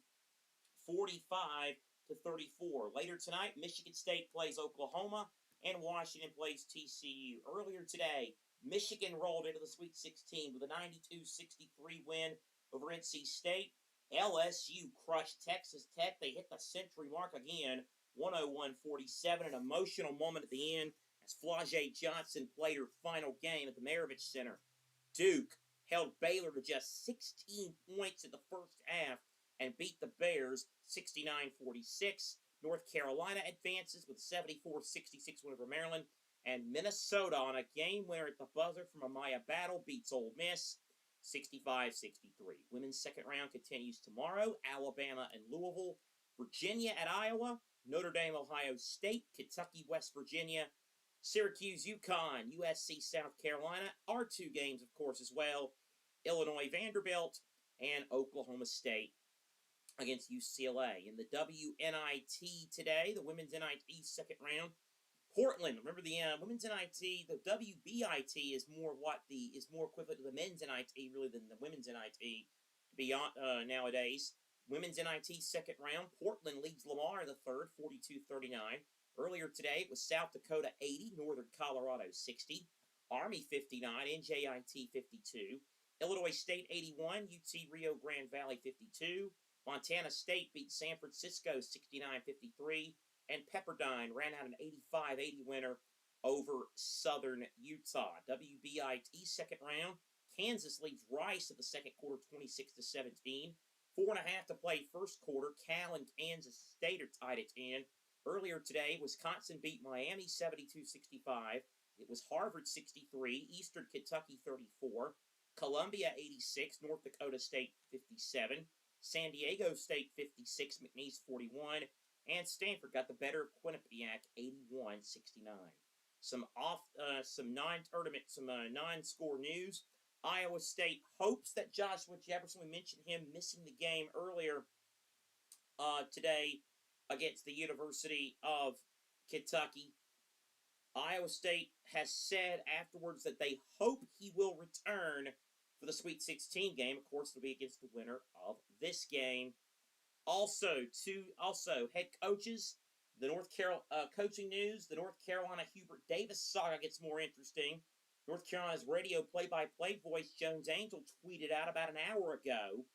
45-34. Later tonight, Michigan State plays Oklahoma, and Washington plays TCU. Earlier today, Michigan rolled into the Sweet 16 with a 92-63 win over NC State. LSU crushed Texas Tech. They hit the century mark again, 101-47. An emotional moment at the end as Flau'jae Johnson played her final game at the Maravich Center. Duke held Baylor to just 16 points in the first half and beat the Bears 69-46. North Carolina advances with a 74-66 win over Maryland. And Minnesota on a game winner at the buzzer from Amaya Battle beats Ole Miss 65-63. Women's second round continues tomorrow. Alabama and Louisville. Virginia at Iowa. Notre Dame, Ohio State. Kentucky, West Virginia. Syracuse, UConn. USC, South Carolina. Our two games, of course, as well. Illinois, Vanderbilt. And Oklahoma State against UCLA. In the WNIT today, the women's NIT second round. Portland, remember the women's NIT, the WBIT is more equivalent to the men's NIT really than the women's NIT beyond nowadays. Women's NIT second round, Portland leads Lamar in the third, 42-39. Earlier today, it was South Dakota 80, Northern Colorado 60, Army 59, NJIT 52, Illinois State 81, UT Rio Grande Valley 52, Montana State beat San Francisco 69-53, and Pepperdine ran out an 85-80 winner over Southern Utah. WBIT second round, Kansas leads Rice in the second quarter 26-17. 4.5 to play first quarter. Cal and Kansas State are tied at 10. Earlier today, Wisconsin beat Miami 72-65. It was Harvard 63, Eastern Kentucky 34, Columbia 86, North Dakota State 57, San Diego State 56, McNeese 41, and Stanford got the better of Quinnipiac 81-69. Some non-tournament, non-score news. Iowa State hopes that Joshua Jefferson, we mentioned him missing the game earlier today against the University of Kentucky. Iowa State has said afterwards that they hope he will return for the Sweet 16 game. Of course, it'll be against the winner of this game. Also, head coaches. The North Carolina coaching news. The North Carolina Hubert Davis saga gets more interesting. North Carolina's radio play-by-play voice Jones Angell tweeted out about an hour ago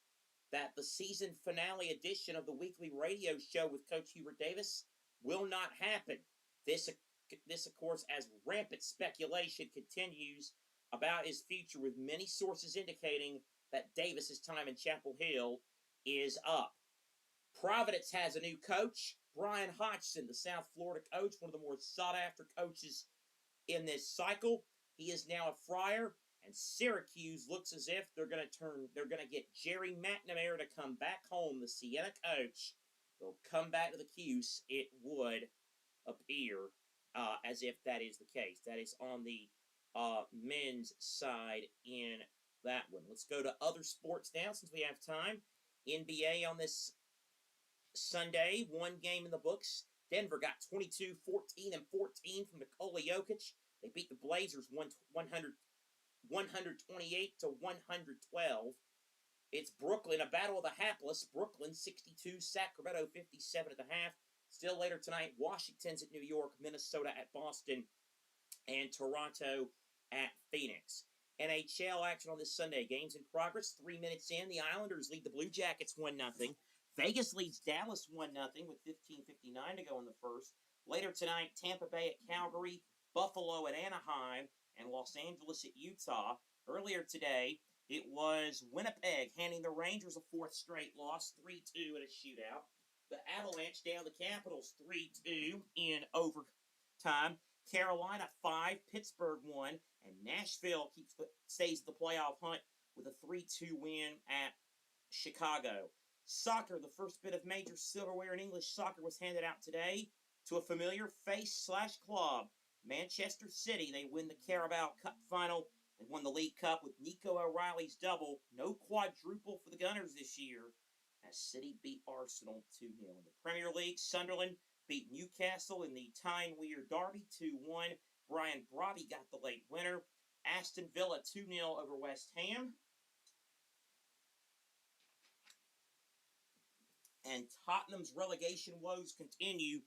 that the season finale edition of the weekly radio show with Coach Hubert Davis will not happen. This, of course, as rampant speculation continues about his future, with many sources indicating that Davis's time in Chapel Hill is up. Providence has a new coach, Brian Hodgson, the South Florida coach, one of the more sought-after coaches in this cycle. He is now a Friar, and Syracuse looks as if they're going to get Jerry McNamara to come back home, the Siena coach. They'll come back to the Cuse, it would appear, as if that is the case. That is on the men's side in that one. Let's go to other sports now, since we have time. NBA on this Sunday, one game in the books. Denver got 22, 14, and 14 from Nikola Jokic. They beat the Blazers 128 to 112. It's Brooklyn, a battle of the hapless. Brooklyn 62, Sacramento 57 at the half. Still later tonight, Washington's at New York, Minnesota at Boston, and Toronto at Phoenix. NHL action on this Sunday. Games in progress. 3 minutes in, the Islanders lead the Blue Jackets 1-0. Vegas leads Dallas 1-0 with 15:59 to go in the first. Later tonight, Tampa Bay at Calgary, Buffalo at Anaheim, and Los Angeles at Utah. Earlier today, it was Winnipeg handing the Rangers a fourth straight loss, 3-2 in a shootout. The Avalanche down the Capitals 3-2 in overtime. Carolina 5, Pittsburgh 1, and Nashville stays the playoff hunt with a 3-2 win at Chicago. Soccer, the first bit of major silverware in English soccer was handed out today to a familiar face/club. Manchester City, they win the Carabao Cup final and won the League Cup with Nico O'Reilly's double. No quadruple for the Gunners this year, as City beat Arsenal 2-0. In the Premier League, Sunderland beat Newcastle in the Tyne-Weir Derby 2-1. Brian Brobby got the late winner. Aston Villa 2-0 over West Ham. And Tottenham's relegation woes continue.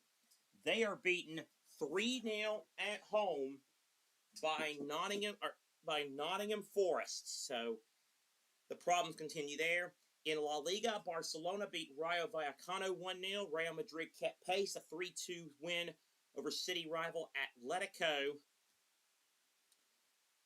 They are beaten 3-0 at home by Nottingham Forest. So the problems continue there. In La Liga, Barcelona beat Rayo Vallecano 1-0. Real Madrid kept pace, a 3-2 win over city rival Atletico.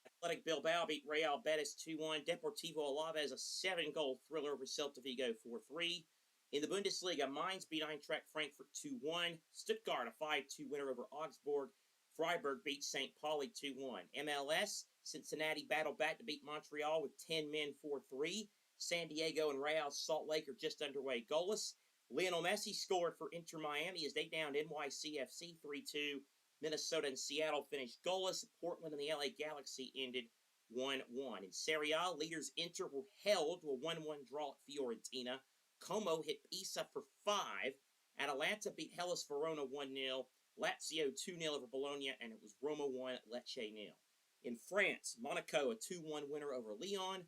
Athletic Bilbao beat Real Betis 2-1. Deportivo Alaves, a 7-goal thriller over Celta Vigo 4-3. In the Bundesliga, Mainz beat Eintracht Frankfurt 2-1. Stuttgart, a 5-2 winner over Augsburg. Freiburg beat St. Pauli 2-1. MLS, Cincinnati battled back to beat Montreal with 10 men 4-3. San Diego and Real Salt Lake are just underway goalless. Lionel Messi scored for Inter Miami as they downed NYCFC 3-2. Minnesota and Seattle finished goalless. Portland and the LA Galaxy ended 1-1. In Serie A, leaders Inter were held to a 1-1 draw at Fiorentina. Como hit Pisa for 5. Atalanta beat Hellas Verona 1-0. Lazio 2-0 over Bologna, and it was Roma 1, Lecce 0. In France, Monaco a 2-1 winner over Lyon.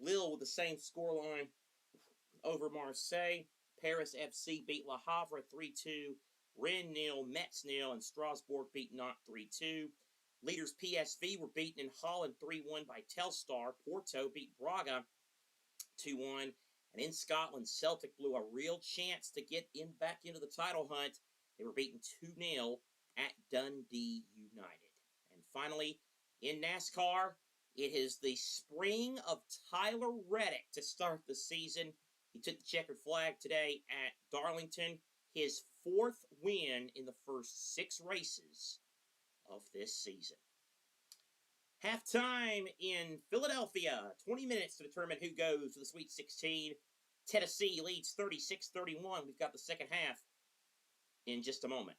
Lille with the same scoreline over Marseille. Paris FC beat Le Havre 3-2. Rennes 0, Metz 0, and Strasbourg beat Nantes 3-2. Leaders PSV were beaten in Holland 3-1 by Telstar. Porto beat Braga 2-1. And in Scotland, Celtic blew a real chance to get back into the title hunt. They were beaten 2-0 at Dundee United. And finally, in NASCAR, it is the spring of Tyler Reddick to start the season. He took the checkered flag today at Darlington, his 4th win in the first 6 races of this season. Halftime in Philadelphia. 20 minutes to determine who goes to the Sweet 16. Tennessee leads 36-31. We've got the second half in just a moment.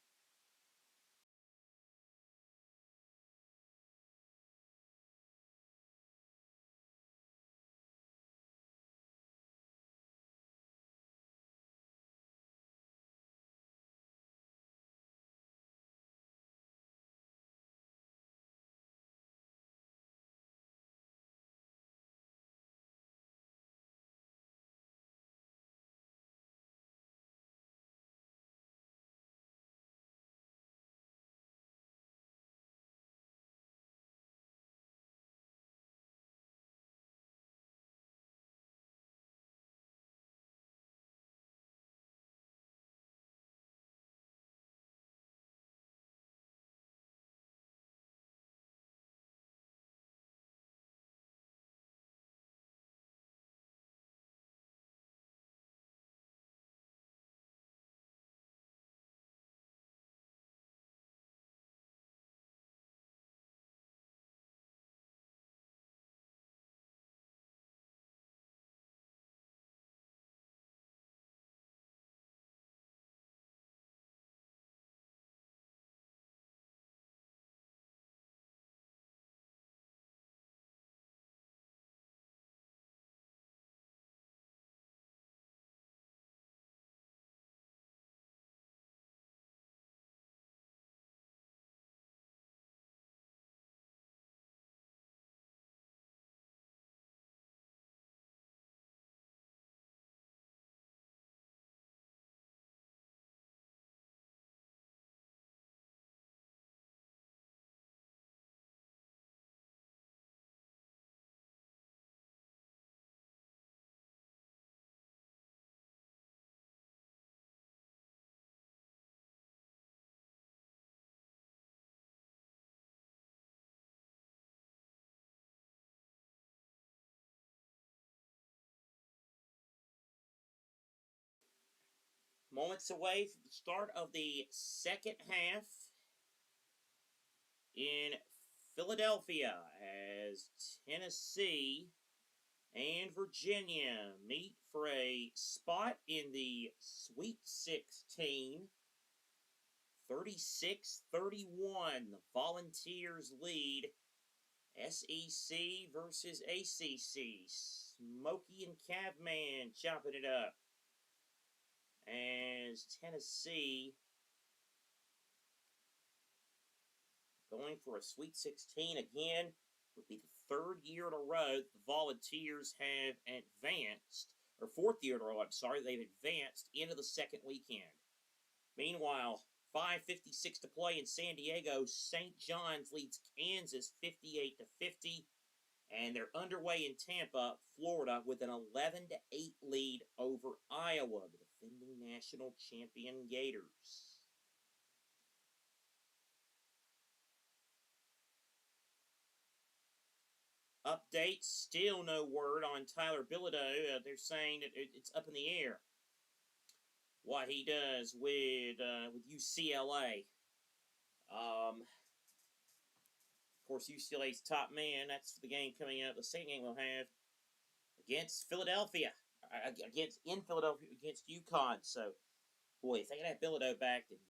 Moments away from the start of the second half in Philadelphia as Tennessee and Virginia meet for a spot in the Sweet 16. 36-31, the Volunteers lead. SEC versus ACC. Smokey and Cavman chopping it up. As Tennessee going for a Sweet 16 again. Would be the 3rd year in a row the Volunteers have advanced, or 4th year in a row, I'm sorry, they've advanced into the second weekend. Meanwhile, 5:56 to play in San Diego. St. John's leads Kansas 58-50, and they're underway in Tampa, Florida, with an 11-8 lead over Iowa, the defending national champion Gators. Updates, still no word on Tyler Bilodeau. They're saying that it's up in the air what he does with UCLA. Of course, UCLA's top man. That's the game coming up. The second game we'll have against Philadelphia, in Philadelphia against UConn. So, boy, if they can have Bilodeau back, then